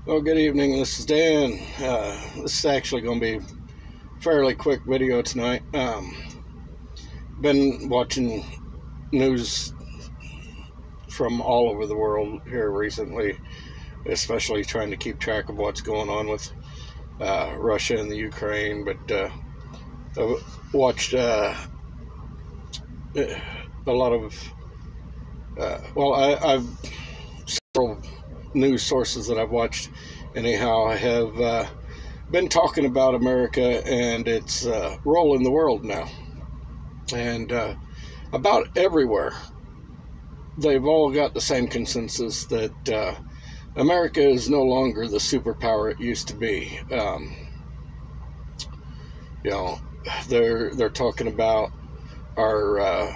Well, good evening. This is Dan. This is actually going to be a fairly quick video tonight. Been watching news from all over the world here recently, especially trying to keep track of what's going on with Russia and the Ukraine. But I watched a lot of I've several news sources that I've watched anyhow have been talking about America and its role in the world now, and about everywhere they've all got the same consensus that America is no longer the superpower it used to be. They're talking about our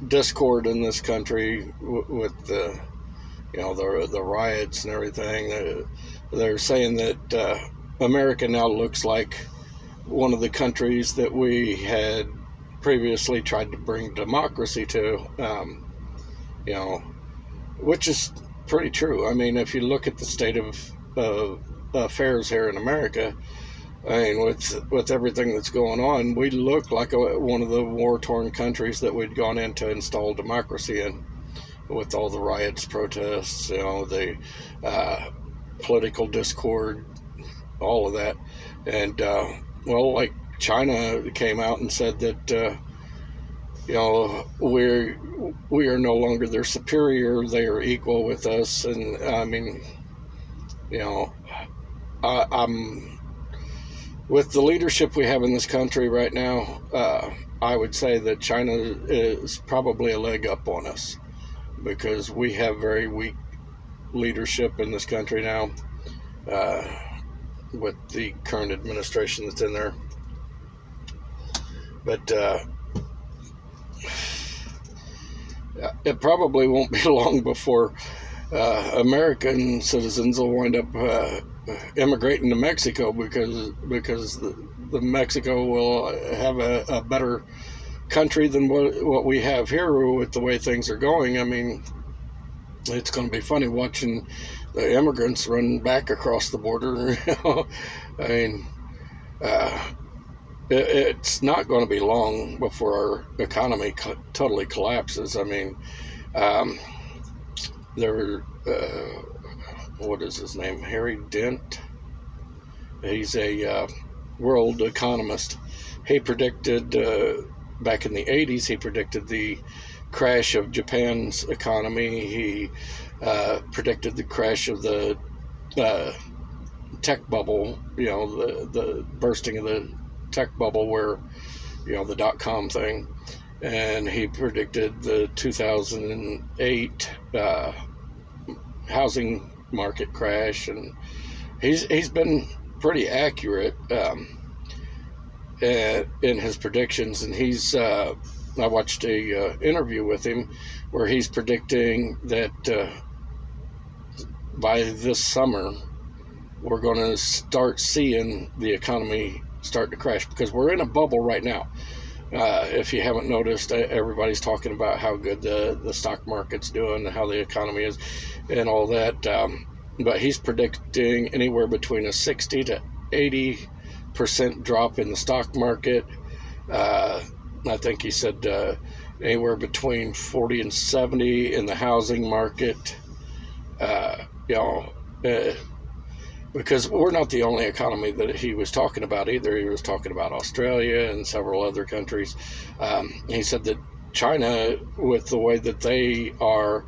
discord in this country with the riots and everything. They're saying that America now looks like one of the countries that we had previously tried to bring democracy to, which is pretty true. I mean, if you look at the state of affairs here in America, I mean, with everything that's going on, we look like one of the war-torn countries that we'd gone in to install democracy in, with all the riots, protests, the political discord, all of that. And like China came out and said that we are no longer their superior, they are equal with us. And I mean, I'm with the leadership we have in this country right now, I would say that China is probably a leg up on us, because we have very weak leadership in this country now, with the current administration that's in there. But it probably won't be long before American citizens will wind up immigrating to Mexico, because the Mexico will have a better country than what we have here with the way things are going. I mean, it's going to be funny watching the immigrants run back across the border. I mean, it's not going to be long before our economy totally collapses. I mean, what is his name? Harry Dent. He's a world economist. He predicted back in the 80s, he predicted the crash of Japan's economy. He predicted the crash of the tech bubble, the bursting of the tech bubble, where, the dot-com thing. And he predicted the 2008 housing market crash. And he's been pretty accurate in his predictions. And I watched a interview with him where he's predicting that by this summer we're going to start seeing the economy start to crash, because we're in a bubble right now. If you haven't noticed, everybody's talking about how good the stock market's doing, how the economy is, and all that. But he's predicting anywhere between a 60 to 80% drop in the stock market. I think he said anywhere between 40 and 70 in the housing market. Because we're not the only economy that he was talking about either. He was talking about Australia and several other countries. He said that China, with the way that they are,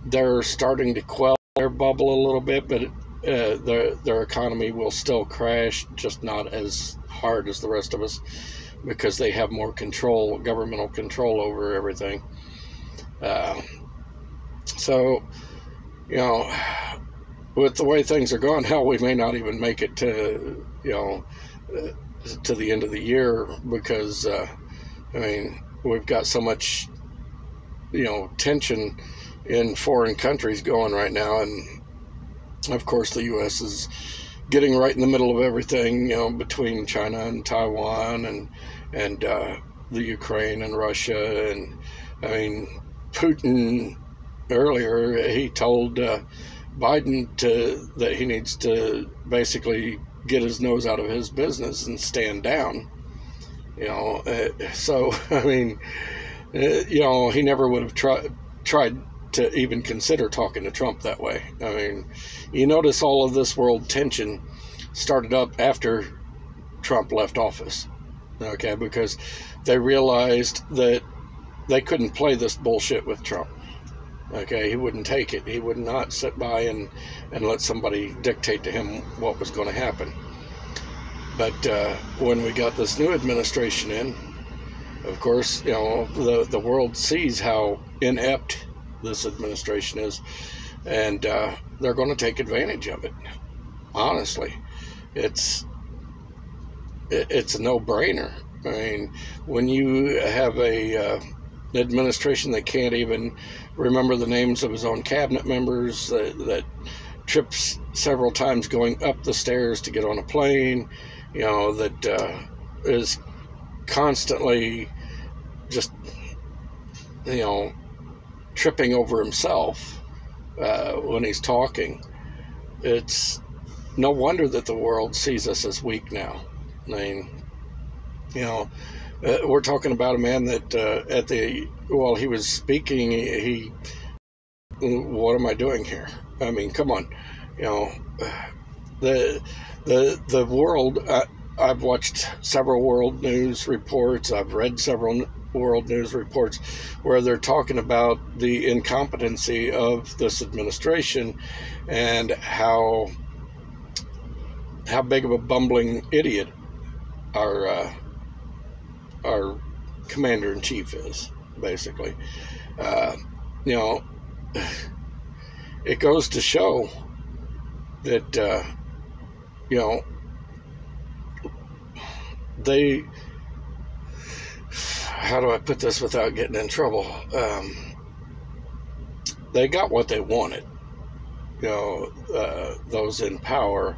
they're starting to quell their bubble a little bit, but their economy will still crash, just not as hard as the rest of us, because they have more control, governmental control over everything. With the way things are going, hell, we may not even make it to the end of the year, because we've got so much tension in foreign countries going right now. And of course the U.S. is getting right in the middle of everything, between China and Taiwan and the Ukraine and Russia. And I mean, Putin earlier, he told Biden that he needs to basically get his nose out of his business and stand down. So I mean, he never would have tried to even consider talking to Trump that way. I mean, you notice all of this world tension started up after Trump left office, okay, because they realized that they couldn't play this bullshit with Trump. Okay, he wouldn't take it. He would not sit by and let somebody dictate to him what was going to happen. But when we got this new administration in, of course, the world sees how inept this administration is, and they're going to take advantage of it. Honestly, it's a no-brainer. I mean, when you have a administration that can't even remember the names of his own cabinet members, that trips several times going up the stairs to get on a plane, that is constantly just, tripping over himself when he's talking. It's no wonder that the world sees us as weak now. I mean, we're talking about a man that while he was speaking, he what am I doing here? I mean, come on, the world. I've watched several world news reports. I've read several world news reports where they're talking about the incompetency of this administration and how big of a bumbling idiot our commander-in-chief is, basically. It goes to show that they, how do I put this without getting in trouble? They got what they wanted. Those in power,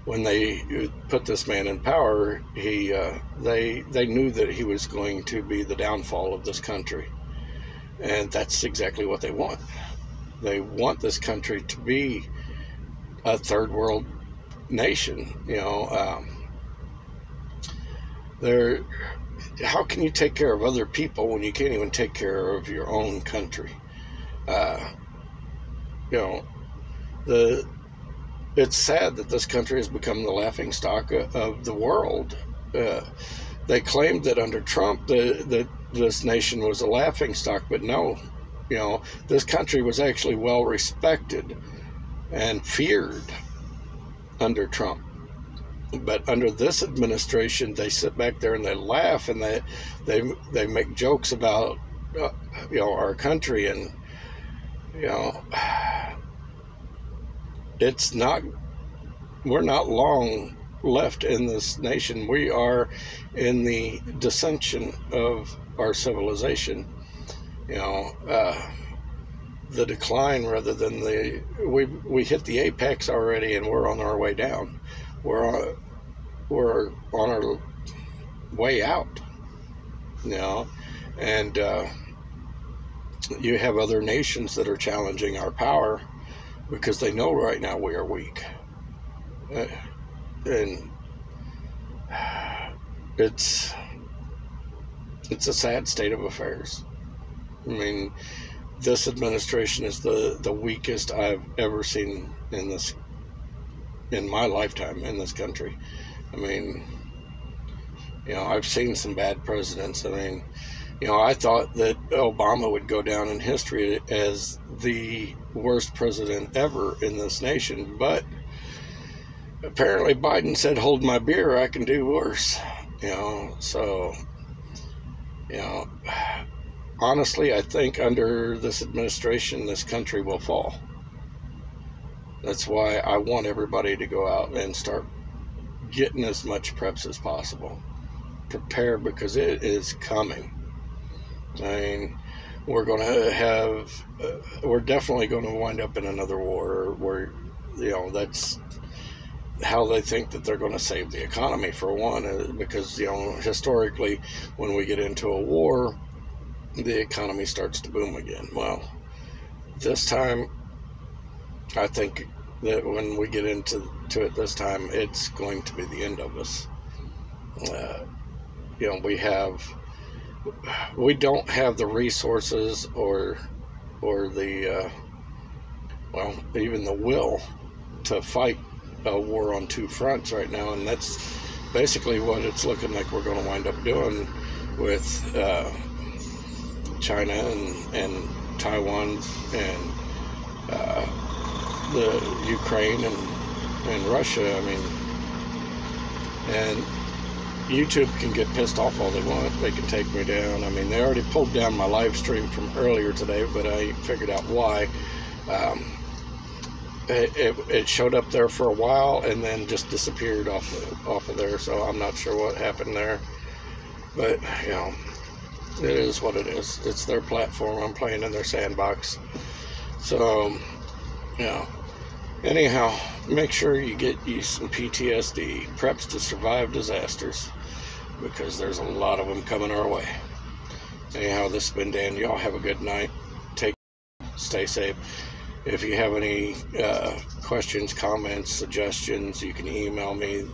when they put this man in power, they knew that he was going to be the downfall of this country, and that's exactly what they want. They want this country to be a third world nation. How can you take care of other people when you can't even take care of your own country? It's sad that this country has become the laughingstock of the world. They claimed that under Trump that this nation was a laughingstock, but no. This country was actually well respected and feared under Trump. But under this administration, they sit back there and they laugh and they make jokes about our country, and we're not long left in this nation. We are in the descension of our civilization. The decline rather than we hit the apex already, and we're on our way down. We're on our way out, and you have other nations that are challenging our power because they know right now we are weak, and it's a sad state of affairs. I mean, this administration is the weakest I've ever seen in my lifetime in this country. I mean, I've seen some bad presidents. I mean, I thought that Obama would go down in history as the worst president ever in this nation, but apparently Biden said, hold my beer, I can do worse. So, honestly, I think under this administration, this country will fall. That's why I want everybody to go out and start getting as much preps as possible. Prepare, because it is coming. I mean, we're definitely going to wind up in another war where, that's how they think that they're going to save the economy, for one, because, historically, when we get into a war, the economy starts to boom again. Well, this time, I think that when we get into it this time, it's going to be the end of us. You know, we don't have the resources or the well, even the will to fight a war on two fronts right now, and that's basically what it's looking like we're going to wind up doing with China and Taiwan and the Ukraine and Russia. I mean, and YouTube can get pissed off all they want. They can take me down. I mean, they already pulled down my live stream from earlier today, but I figured out why. It showed up there for a while and then just disappeared off of there. So I'm not sure what happened there. But, you know, it is what it is. It's their platform. I'm playing in their sandbox. So, you know, anyhow, make sure you get you some PTSD, preps to survive disasters, because there's a lot of them coming our way. Anyhow, this has been Dan. Y'all have a good night. Stay safe. If you have any questions, comments, suggestions, you can email me.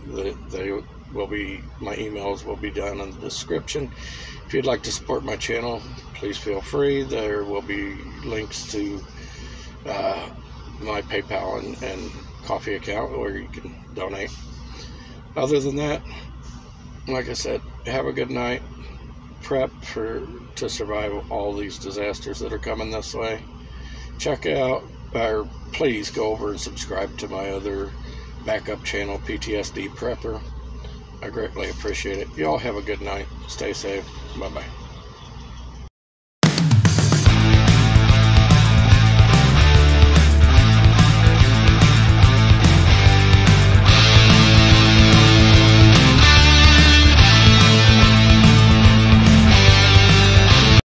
My emails will be down in the description. If you'd like to support my channel, please feel free. There will be links to my PayPal and coffee account where you can donate. Other than that, like I said, have a good night. Prep to survive all these disasters that are coming this way. Check out, or please go over and subscribe to my other backup channel, PTSD Prepper. I greatly appreciate it. Y'all have a good night. Stay safe. Bye-bye.